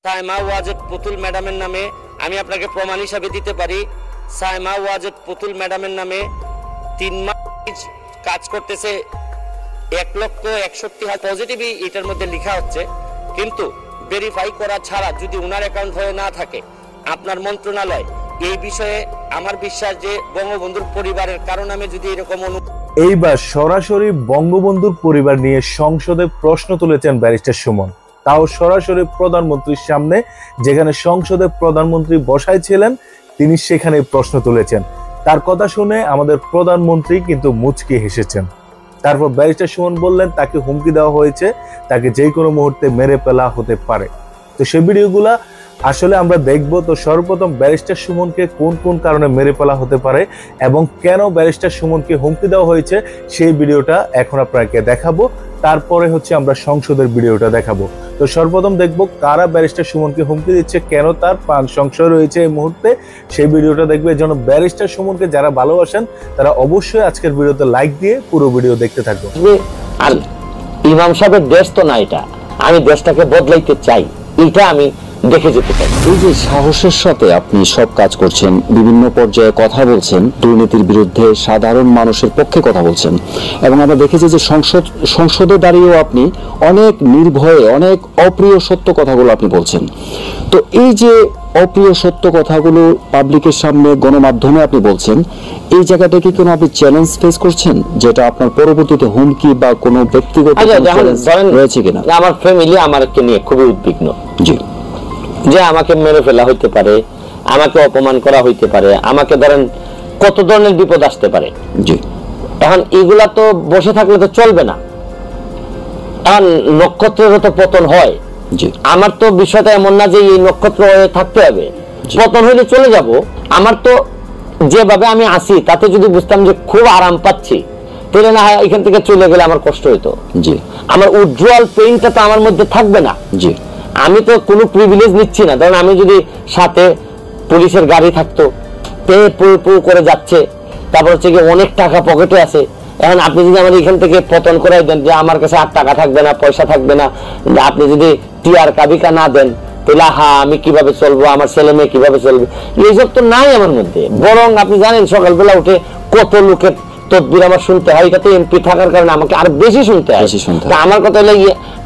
সাইমা ওয়াজেদ পুতুল ম্যাডামের নামে আমি আপনাকে প্রমাণ হিসাবে দিতে পারি। সাইমা ওয়াজেদ পুতুল ম্যাডামের নামে 3 মাস কাজ করতেছে, 1,61,000 পজিটিভই এটার মধ্যে লেখা হচ্ছে, কিন্তু ভেরিফাই করা ছাড়া যদি উনার অ্যাকাউন্ট হয়ে না থাকে আপনার মন্ত্রণালয় এই বিষয়ে আমার বিশ্বাস যে বঙ্গবন্ধুর পরিবারের কারণ আমি যদি এরকম এইবার সরাসরি বঙ্গবন্ধুর পরিবার নিয়ে সংসদে প্রশ্ন তুলেছেন ব্যারিস্টার সুমন, তাও সরাসরি প্রধানমন্ত্রীর সামনে, যেখানে সংসদে প্রধানমন্ত্রী বসায় ছিলেন তিনি সেখানে প্রশ্ন তুলেছেন। তার কথা শুনে আমাদের প্রধানমন্ত্রী কিন্তু মুচকি হেসেছেন। তারপর ব্যারিস্টার সুমন বললেন তাকে হুমকি দেওয়া হয়েছে, তাকে যে কোনো মুহূর্তে মেরে ফেলা হতে পারে। তো সেই ভিডিওগুলা আসলে আমরা দেখবো। তো সর্বপ্রথম ব্যারিস্টার সুমনকে কোন কোন কারণে মেরে ফেলা হতে পারে এবং কেন ব্যারিস্টার সুমনকে হুমকি দেওয়া হয়েছে সেই ভিডিওটা এখন আপনাকে দেখাবো। তারপরে আমরা সংসদের ভিডিওটা দেখাবো। তো সর্বপ্রথম দেখবো কারা ব্যারিস্টার সুমনকে হুমকি দিচ্ছে, কেন তার প্রাণ সংশয় রয়েছে এই মুহূর্তে, সেই ভিডিওটা দেখবে। এর জন্য ব্যারিস্টার সুমনকে যারা ভালোবাসেন তারা অবশ্যই আজকের ভিডিওতে লাইক দিয়ে পুরো ভিডিও দেখতে থাকো। আর ইমাম সাহেবের দেশ তো না, এটা আমি দেশটাকে বদলাইতে চাই, এটা আমি দেখে যেতে চাই। এই যে সাহসের সাথে আপনি সব কাজ করছেন, বিভিন্ন পর্যায়ে কথা বলছেন, দুর্নীতির বিরুদ্ধে সাধারণ মানুষের পক্ষে কথা বলছেন, এবং আমরা দেখেছি যে সংসদে দাঁড়িয়েও আপনি অনেক নির্ভয়ে অনেক অপ্রিয় সত্য কথাগুলো আপনি বলছেন। তো এই যে অপ্রিয় সত্য কথাগুলো পাবলিকের সামনে গণমাধ্যমে আপনি বলছেন, এই জায়গাটা কি কোনো আপনি চ্যালেঞ্জ ফেস করছেন, যেটা আপনার পরবর্তীতে হুমকি বা কোনো ব্যক্তিগত রয়েছে কিনা? আমার ফ্যামিলি আমাকে নিয়ে খুবই উদ্বিগ্ন, জি, যে আমাকে মেরে ফেলা হইতে পারে, আমাকে অপমান করা হইতে পারে, আমাকে ধরেন কত ধরনের বিপদ আসতে পারে। জি, এখন এগুলা তো বসে থাকলে তো চলবে না, এখন নক্ষত্রের তো পতন হয়। জি, আমার তো বিষয়টা এমন না যে এই নক্ষত্র হয়ে থাকতে হবে, পতন হইলে চলে যাব। আমার তো যেভাবে আমি আছি তাতে যদি বুঝতাম যে খুব আরাম পাচ্ছি, তাহলে না হয় এখান থেকে চলে গেলে আমার কষ্ট হইতো। জি, আমার উজ্জ্বল পেইনটা তো আমার মধ্যে থাকবে না। জি, আমি তো কোনো প্রিভিলেজ নিচ্ছি না। ধরুন আমি যদি সাথে পুলিশের গাড়ি থাকতো, পে পু করে যাচ্ছে, তারপর কি অনেক টাকা পকেটে আছে, এখন আপনি যদি আমার এখান থেকে পতন করাই দেন যে আমার কাছে আর টাকা থাকবে না, পয়সা থাকবে না, আপনি যদি টিআর কাবিকা না দেন, তাহলে আমি কিভাবে চলবো, আমার ছেলে মেয়ে কিভাবে চলবে, এইসব তো নাই আমার মধ্যে। বরং আপনি জানেন সকালবেলা উঠে কত লোকের তদবির আমার শুনতে হয়, এটাতে এমপি থাকার কারণে আমাকে আর বেশি শুনতে হয়। আমার কথা হলো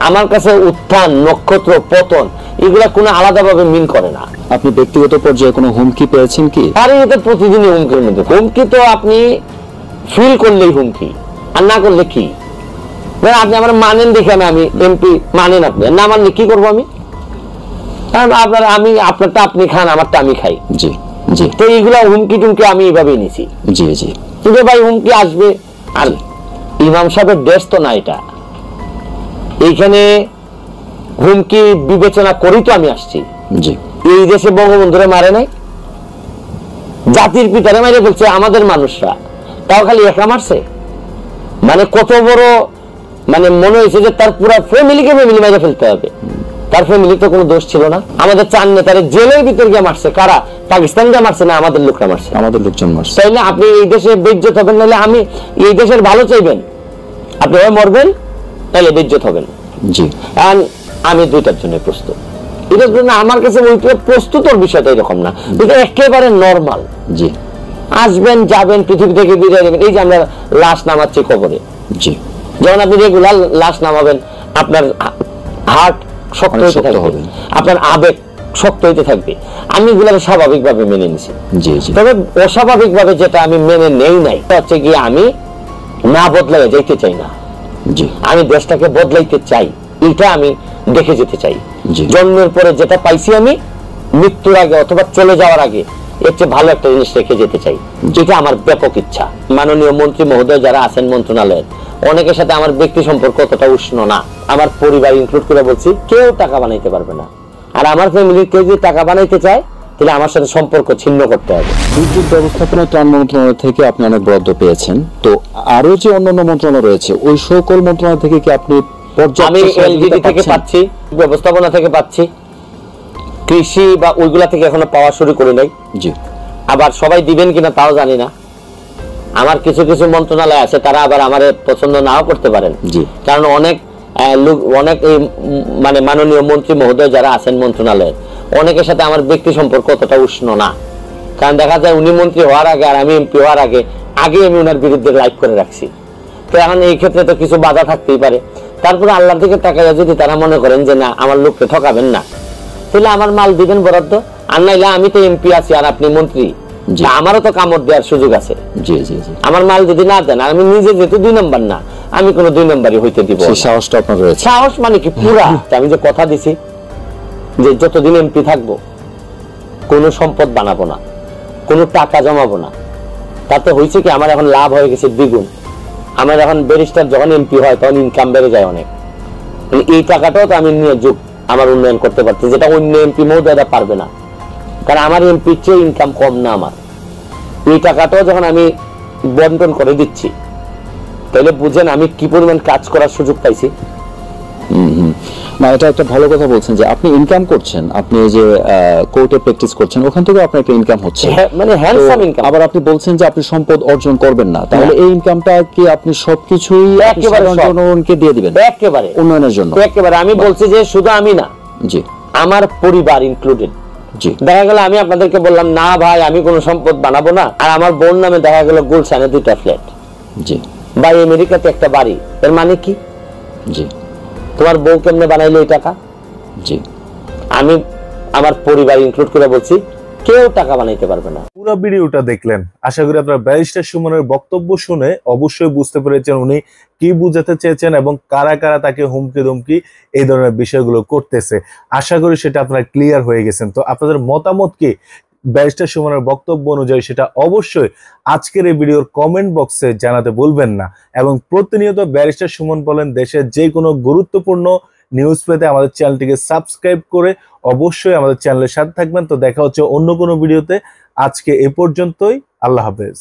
আমার কাছে উত্থান, নক্ষত্র, পতন এগুলা কোনো আলাদাভাবে মিন করে না। আপনি ব্যক্তিগত পর্যায়ে কোনো হুমকি পেয়েছেন কি? আরে এটা প্রতিদিনই হুমকির মধ্যে। হুমকি তো আপনি ফিল করলেই হুমকি, আর না করলে কি? আপনি আমার মানেন দেখে আমি এমপি, মানেন আপনি, না মানলে কি করবো আমি? আপনার আমি আপনারটা আপনি খান, আমারটা আমি খাই। জি, জি, তো এইগুলা হুমকি টুমকি আমি এইভাবেই নিছি। জি, জি, কিন্তু ভাই হুমকি আসবে। আর ইমাম সাহেবের দেশ তো না এটা, এইখানে হুমকি বিবেচনা করি তো আমি আসছি। জি, এই দেশে বঙ্গবন্ধুরে মারে নাই, জাতির পিতারে মারে ফেলছে আমাদের মানুষরা, তাও খালি একা মারছে। মানে কত বড়, মানে মনে হয়েছে যে তার পুরো ফ্যামিলিকে মেরে ফেলতে হবে। তার ফ্যামিলি তো কোনো দোষ ছিল না। আমাদের 4 নেতারে জেলের ভিতর গিয়ে মারছে কারা? পাকিস্তানকে মারছে না আমাদের লোকরা মারছে? আমাদের লোকজন মারছে। তাইলে আপনি এই দেশে বেইজ্জত হবেন, নাহলে আমি এই দেশের ভালো চাইবেন, আপনি হয় মরবেন তাহলে বেইজ্জত হবেন। জি, আমি দুইটার জন্য প্রস্তুত। এটার জন্য আমার কাছে প্রস্তুতর বিষয়টা এরকম না, এটা একেবারে নর্মাল। জি, আসবেন যাবেন, পৃথিবী থেকে বিদায় নেবেন। এই যে আমরা লাশ নামাচ্ছি কবরে, জি, যখন আপনি রেগুলার লাশ নামাবেন আপনার হার্ট শক্ত হতে থাকবে, আপনার আবেগ শক্ত হইতে থাকবে। আমি এগুলো স্বাভাবিক ভাবে মেনে নিছি। জি, জি, তবে অস্বাভাবিক ভাবে যেটা আমি মেনে নেই নাই হচ্ছে গিয়ে আমি না বদলাই যাইতে চাই না। জি, আমি দেশটাকে বদলাইতে চাই, এটা আমি দেখে যেতে চাই। জি, জন্মের পরে যেটা পাইছি আমি মৃত্যুর আগে অথবা চলে যাওয়ার আগে এর চেয়ে ভালো একটা জিনিস রেখে যেতে চাই, যেটা আমার ব্যাপক ইচ্ছা। মাননীয় মন্ত্রী মহোদয় যারা আছেন মন্ত্রণালয়ের, অনেকের সাথে আমার ব্যক্তি সম্পর্ক অতটা উষ্ণ না। আমার পরিবার ইনক্লুড করে বলছি, কেউ টাকা বানাইতে পারবে না। আর আমার ফ্যামিলির কেউ যদি টাকা বানাইতে চায় তাহলে আমার সাথে সম্পর্ক ছিন্ন করতে হবে। দুর্যোগ ব্যবস্থাপনা ত্রাণ মন্ত্রণালয় থেকে আপনি অনেক বরাদ্দ পেয়েছেন, তো আরো যে অন্যান্য মন্ত্রণালয় রয়েছে ওই সকল মন্ত্রণালয় থেকে কি আপনি পর্যাপ্ত? আমি এলজিডি থেকে পাচ্ছি, ব্যবস্থাপনা থেকে পাচ্ছি, কৃষি বা ওইগুলা থেকে এখনো পাওয়া শুরু করি নাই। জি, আবার সবাই দিবেন কিনা তাও জানি না। আমার কিছু কিছু মন্ত্রণালয় আছে, তারা আবার আমার পছন্দ নাও করতে পারেন। জি, কারণ অনেক অনেক মানে মাননীয় মন্ত্রী মহোদয় যারা আছেন মন্ত্রণালয়ে, অনেকের সাথে আমার ব্যক্তি সম্পর্ক অতটা উষ্ণ না। কারণ দেখা যায় উনি মন্ত্রী হওয়ার আগে আর আমি এমপি হওয়ার আগে আমি ওনার বিরুদ্ধে লাইভ করে রাখছি। তো এখন এই ক্ষেত্রে তো কিছু বাধা থাকতেই পারে। তারপরে আল্লাহর দিকে তাকাইয়া যদি তারা মনে করেন যে না আমার লোককে ঠকাবেন না, তাহলে আমার মাল দিবেন বরাদ্দ, আর নাইলে আমি তো এমপি আছি আর আপনি মন্ত্রী, আমারও তো কামড় দেওয়ার সুযোগ আছে। আমার মাল যদি না দেন, আমি নিজে যেহেতু 2 নম্বর না, আমি কোনো 2 নম্বরই হইতে দিব। সাহসটা আপনার রয়েছে। সাহস মানে কি পুরা, আমি যে কথা দিছি যে যতদিন এমপি থাকবো কোনো সম্পদ বানাবো না, কোনো টাকা জমাবো না। তাতে হয়েছে কি আমার এখন লাভ হয়ে গেছে দ্বিগুণ। আমার এখন ব্যারিস্টার যখন এমপি হয় তখন ইনকাম বেড়ে যায় অনেক। এই টাকাটাও তো আমি নিয়ে যোগ আমার উন্নয়ন করতে পারছি, যেটা অন্য এমপি মহোদয়রা পারবে না। কারণ আমার এমপির চেয়ে ইনকাম কম না আমার। এই টাকাটাও যখন আমি বন্টন করে দিচ্ছি, তাহলে বুঝেন আমি কি পরিমাণ কাজ করার সুযোগ পাইছি। না, এটা একটা ভালো কথা বলছেন যে আপনি ইনকাম করছেন, আপনি যে কোর্টে প্র্যাকটিস করছেন ওখান থেকে আপনার একটা ইনকাম হচ্ছে, মানে হ্যান্ডসাম ইনকাম। আবার আপনি বলছেন যে আপনি সম্পদ অর্জন করবেন না, তাহলে এই ইনকামটা কি আপনি সবকিছুই একেবারে জনগণকে দিয়ে দিবেন একেবারে উন্নয়নের জন্য? একেবারে। আমি বলছি যে শুধু আমি না, জি, আমার পরিবার ইনক্লুডেড। জি, দেখা গেল আমি আপনাদেরকে বললাম না ভাই আমি কোনো সম্পদ বানাবো না, আর আমার বোন নামে দেখা গেল গুলশানে 2টা ফ্ল্যাট, জি, বা আমেরিকাতে একটা বাড়ি। এর মানে কি? জি, তোমার বউ কেমনে বানাইলো এই টাকা? জি, আমি আমার পরিবার ইনক্লুড করে বলছি কেউ টাকা বানাইতে পারবে না। পুরো ভিডিওটা দেখলেন, আশা করি আপনারা ব্যারিস্টার সুমনের বক্তব্য শুনে অবশ্যই বুঝতে পেরেছেন উনি কি বুঝাতে চেয়েছেন এবং কারা কারা তাকে হুমকি ধমকি এই ধরনের বিষয়গুলো করতেছে। আশা করি সেটা আপনারা ক্লিয়ার হয়ে গেছেন। তো আপনাদের মতামত কি ব্যারিস্টার সুমনের বক্তব্য অনুযায়ী, সেটা অবশ্যই আজকের এই ভিডিওর কমেন্ট বক্সে জানাতে ভুলবেন না। এবং প্রতিনিয়ত ব্যারিস্টার সুমন বলেন দেশের যে কোনো গুরুত্বপূর্ণ নিউজ পেতে আমাদের চ্যানেলটিকে সাবস্ক্রাইব করে অবশ্যই আমাদের চ্যানেলের সাথে থাকবেন। তো দেখা হচ্ছে অন্য কোনো ভিডিওতে। আজকে এ পর্যন্তই, আল্লাহ হাফেজ।